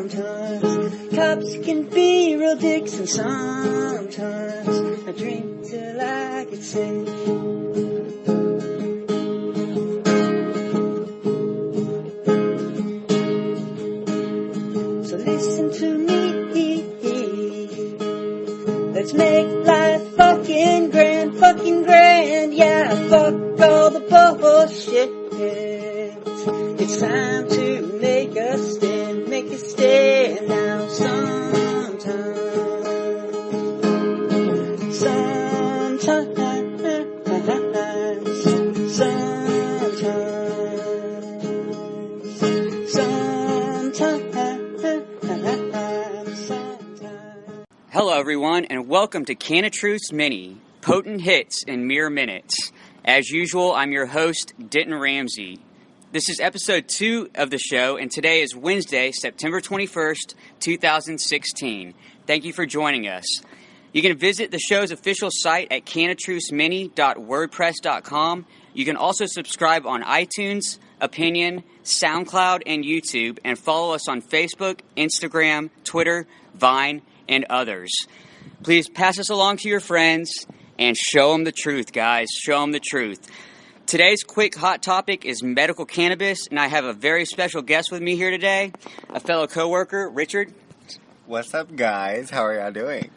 sometimes cops can be real dicks, and sometimes I drink till I get sick. So listen to me, let's make life fucking grand, yeah, fuck all the bullshit. It's time to make a stand now. Sometimes Hello everyone, and welcome to CannaTruths Mini, potent hits in mere minutes. As usual, I'm your host, Denton Ramsey. This is episode 2 of the show, and today is Wednesday, September 21st, 2016. Thank you for joining us. You can visit the show's official site at CannaTruthsMini.wordpress.com. You can also subscribe on iTunes, Opinion, SoundCloud, and YouTube, and follow us on Facebook, Instagram, Twitter, Vine, and others. Please pass us along to your friends and show them the truth, guys. Show them the truth. Today's quick hot topic is medical cannabis, and I have a very special guest with me here today, a fellow coworker, Richard. What's up, guys? How are y'all doing?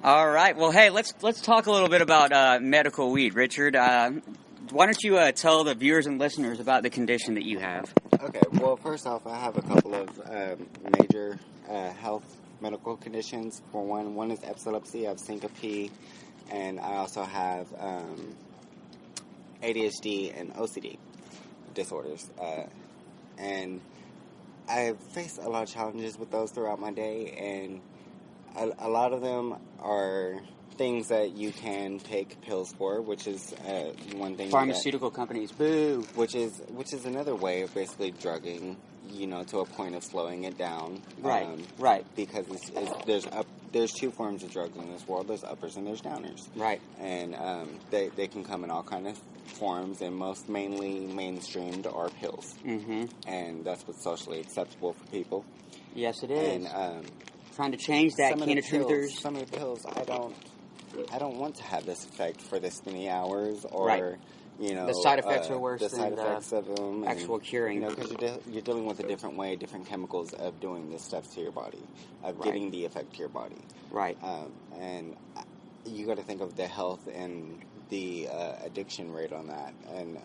All right. Well, hey, let's talk a little bit about medical weed, Richard. Why don't you tell the viewers and listeners about the condition that you have? Okay. Well, first off, I have a couple of major health medical conditions. For one is epilepsy. I have syncope, and I also have ADHD and OCD disorders. And I've faced a lot of challenges with those throughout my day, and a lot of them are things that you can take pills for, which is one thing. Pharmaceutical companies, boo. Which is another way of basically drugging, to a point of slowing it down. Right, right. Because there's two forms of drugs in this world. There's uppers and there's downers. Right. And they can come in all kind of forms, and most mainly mainstreamed are pills. Mm-hmm. And that's what's socially acceptable for people. Yes, it is. And trying to change that, CannaTruthers. Some of the pills, I don't want to have this effect for this many hours, or right. The side effects are worse than the actual curing. Because you're dealing with a different way, different chemicals of doing this stuff to your body, of giving the effect to your body. Right. And you got to think of the health and the addiction rate on that. And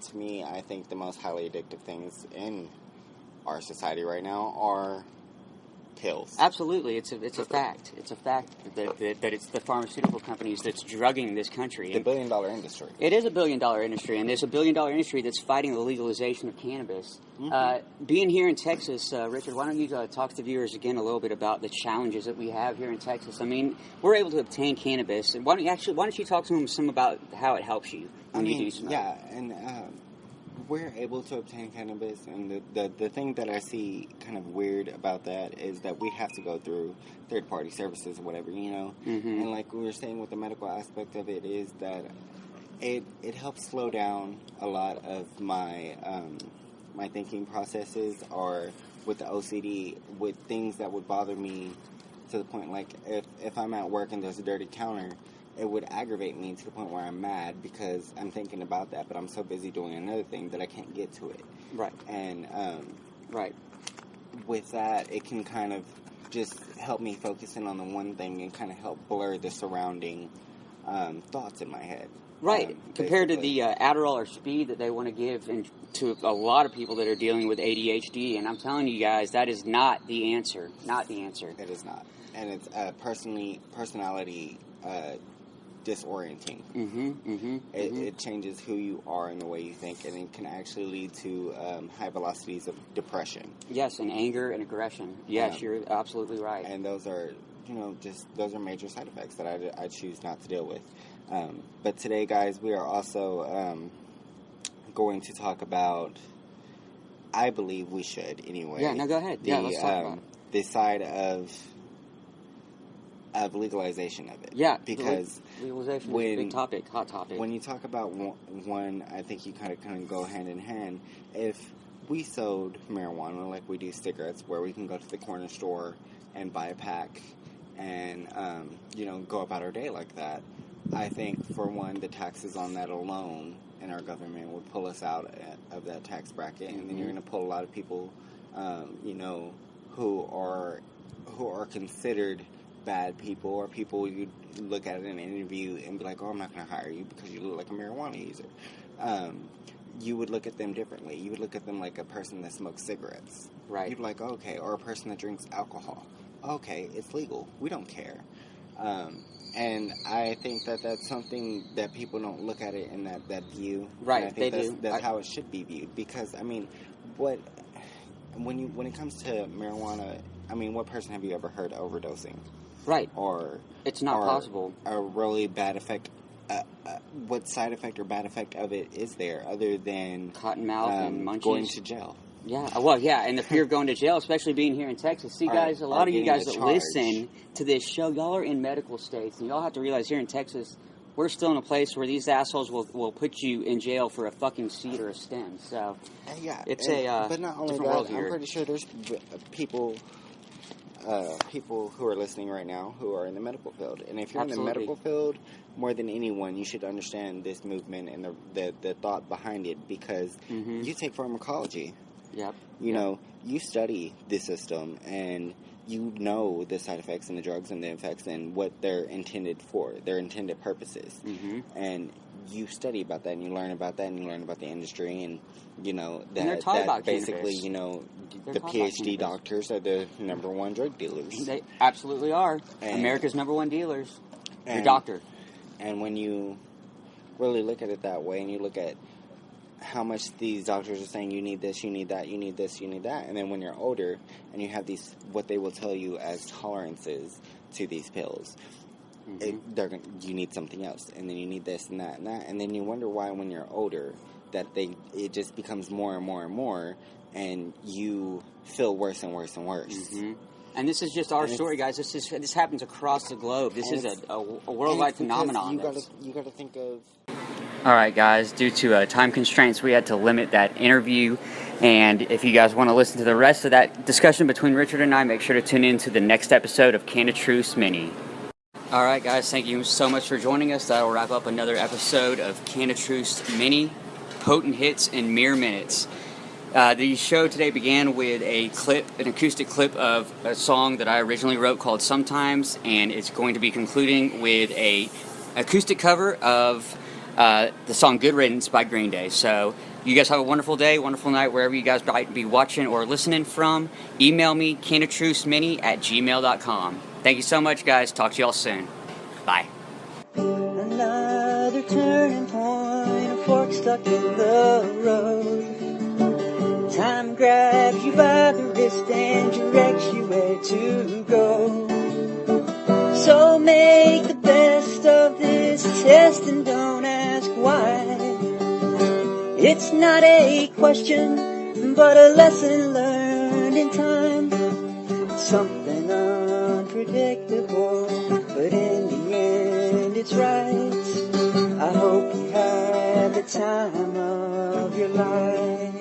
to me, I think the most highly addictive things in our society right now are pills. Absolutely, it's a fact. It's a fact that it's the pharmaceutical companies that's drugging this country. The billion-dollar industry. It is a billion-dollar industry, and it's a billion-dollar industry that's fighting the legalization of cannabis. Mm-hmm. Being here in Texas, Richard, why don't you talk to the viewers again a little bit about the challenges that we have here in Texas? I mean, we're able to obtain cannabis, and why don't you talk to them some about how it helps you when you do smoke? Yeah, and we're able to obtain cannabis, and the thing that I see kind of weird about that is that we have to go through third-party services or whatever, Mm-hmm. And like we were saying with the medical aspect of it is that it helps slow down a lot of my my thinking processes, or with the OCD, with things that would bother me to the point, like if I'm at work and there's a dirty counter, it would aggravate me to the point where I'm mad because I'm thinking about that, but I'm so busy doing another thing that I can't get to it. Right. And right. With that, it can kind of just help me focus in on the one thing and kind of help blur the surrounding thoughts in my head. Right. Compared to the Adderall or Speed that they want to give to a lot of people that are dealing with ADHD. And I'm telling you guys, that is not the answer. Not the answer. It is not. And it's personality disorienting. It changes who you are and the way you think, and it can actually lead to high velocities of depression. Yes, and anger and aggression. Yes, you're absolutely right. And those are, those are major side effects that I choose not to deal with. But today, guys, we are also going to talk about, I believe we should anyway. Yeah, no, go ahead. Let's talk about the side of legalization of it. Yeah, because legalization is a big topic, hot topic. When you talk about one, I think you kind of go hand in hand. If we sold marijuana like we do cigarettes, where we can go to the corner store and buy a pack and, go about our day like that, I think, for one, the taxes on that alone in our government would pull us out of that tax bracket, and then you're going to pull a lot of people, who are considered bad people, or people you look at in an interview and be like, oh, I'm not going to hire you because you look like a marijuana user. You would look at them differently. You would look at them like a person that smokes cigarettes. Right. You'd be like, okay, or a person that drinks alcohol. Okay, it's legal. We don't care. And I think that that's something that people don't look at it in that view. Right, and I think they do. That's how it should be viewed. Because, I mean, when it comes to marijuana, I mean, what person have you ever heard overdosing? Right. Or it's not possible. A really bad effect. What side effect or bad effect of it is there other than cotton mouth and munchies? Going to jail? Yeah, well, yeah, and the fear of going to jail, especially being here in Texas. See, guys, a lot of you guys that listen to this show, y'all are in medical states, and y'all have to realize here in Texas, we're still in a place where these assholes will put you in jail for a fucking seed or a stem. So, yeah, it's but not only different world that, here. I'm pretty sure there's people who are listening right now who are in the medical field. And if you're in the medical field, more than anyone, you should understand this movement and the thought behind it, because you take pharmacology. Yep. You study the system, and you know the side effects and the drugs and the effects and what they're intended for, their intended purposes. And you study about that, and you learn about that, and you learn about the industry, and that basically, the PhD doctors are the number one drug dealers. They absolutely are. America's number one dealers. Your doctor. And when you really look at it that way, and you look at how much these doctors are saying, you need this, you need that, you need this, you need that, and then when you're older and you have these, what they will tell you as tolerances to these pills, you need something else, and then you need this and that, and then you wonder why when you're older that it just becomes more and more and more, and you feel worse and worse and worse. And this is just our story, guys. This happens across the globe. This is a worldwide phenomenon. You got to think of. All right, guys. Due to time constraints, we had to limit that interview. And if you guys want to listen to the rest of that discussion between Richard and I, make sure to tune in to the next episode of CannaTruths Mini. All right, guys. Thank you so much for joining us. That'll wrap up another episode of CannaTruths Mini, potent hits in mere minutes. The show today began with an acoustic clip of a song that I originally wrote called Sometimes, and it's going to be concluding with a acoustic cover of the song Good Riddance by Green Day. So you guys have a wonderful day, wonderful night, wherever you guys might be watching or listening from. Email me, CannaTruthsMini@gmail.com. Thank you so much, guys. Talk to y'all soon. Bye. Another turning point, a fork stuck in the road. Time grabs you by the wrist and directs you where to go. So make the best of this test and don't ask why. It's not a question, but a lesson learned in time. Something unpredictable, but in the end it's right. I hope you had the time of your life.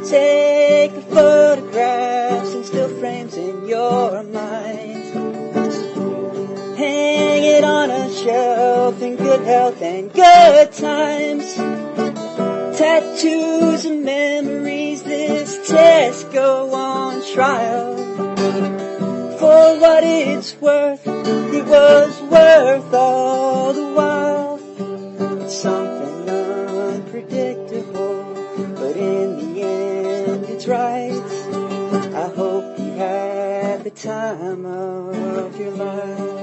Take the photographs and still frames in your mind. Hang it on a shelf in good health and good times. Tattoos and memories, this test go on trial. For what it's worth, it was worth all the while. It's something unpredictable, but in the end it's right. I hope you had the time of your life.